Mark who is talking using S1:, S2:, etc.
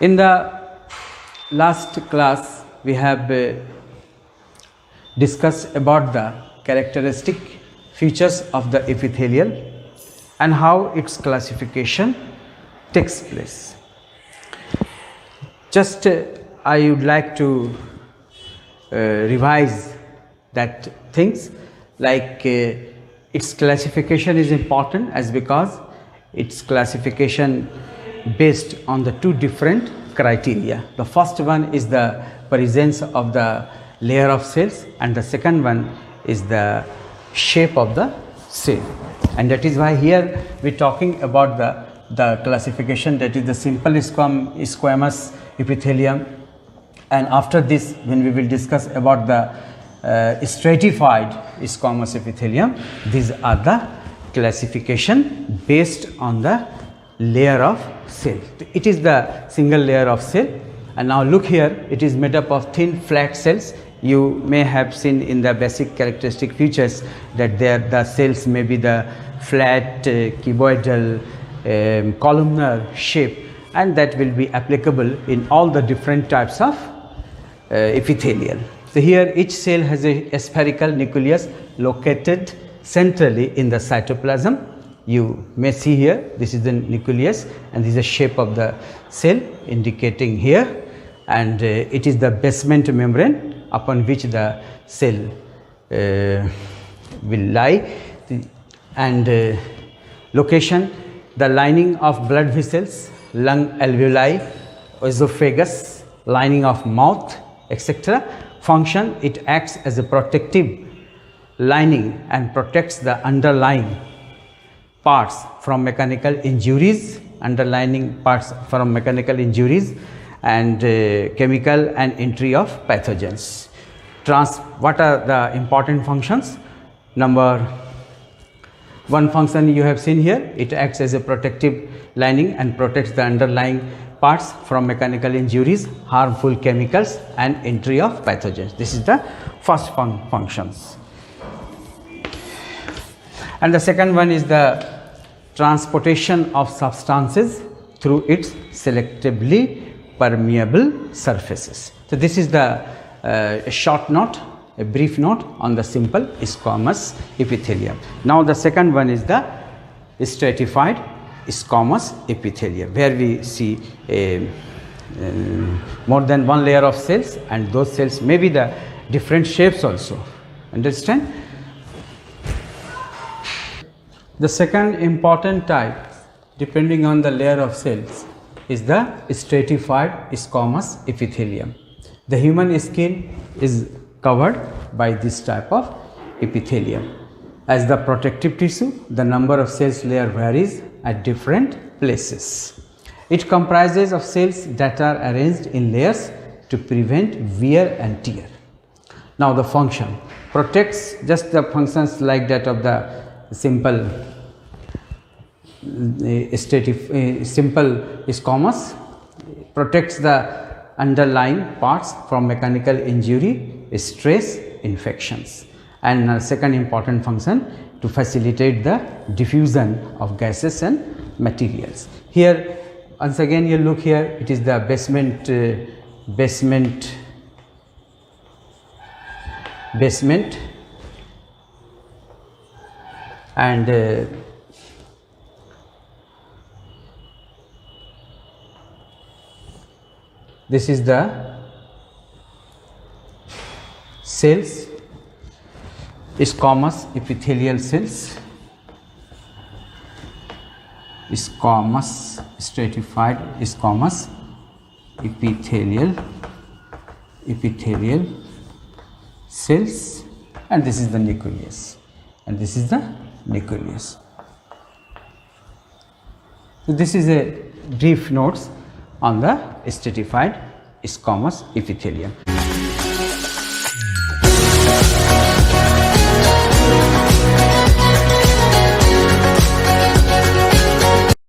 S1: In the last class, we have discussed about the characteristic features of the epithelial and how its classification takes place. Just I would like to revise that things like its classification is important as because its classification based on the two different criteria. The first one is the presence of the layer of cells and the second one is the shape of the cell, and that is why here we are talking about the classification, that is the simple squamous epithelium, and after this when we will discuss about the stratified squamous epithelium, these are the classification based on the layer of cell. It is the single layer of cell, and now look here, it is made up of thin flat cells. You may have seen in the basic characteristic features that the cells may be the flat, cuboidal, columnar shape, and that will be applicable in all the different types of epithelial. So here each cell has a spherical nucleus located centrally in the cytoplasm. You may see here, this is the nucleus and this is the shape of the cell indicating here, and it is the basement membrane upon which the cell will lie, and location, the lining of blood vessels, lung alveoli, esophagus, lining of mouth, etc. Function, it acts as a protective lining and protects the underlying parts from mechanical injuries, and chemical and entry of pathogens. What are the important functions? Number one function you have seen here, it acts as a protective lining and protects the underlying parts from mechanical injuries, harmful chemicals and entry of pathogens. This is the first functions. And the second one is the transportation of substances through its selectively permeable surfaces. So this is the short note, a brief note on the simple squamous epithelium. Now the second one is the stratified squamous epithelium, where we see more than one layer of cells, and those cells may be the different shapes also. Understand? The second important type, depending on the layer of cells, is the stratified squamous epithelium. The human skin is covered by this type of epithelium. As the protective tissue, the number of cells layer varies at different places. It comprises of cells that are arranged in layers to prevent wear and tear. Now the function protects, just the functions like that of the simple squamous, protects the underlying parts from mechanical injury, stress, infections, and second important function, to facilitate the diffusion of gases and materials. Here once again you look here, it is the basement and this is the cells, squamous epithelial cells, stratified squamous epithelial cells, and this is the nucleus, and this is the nucleus. So this is a brief notes on the stratified squamous epithelium.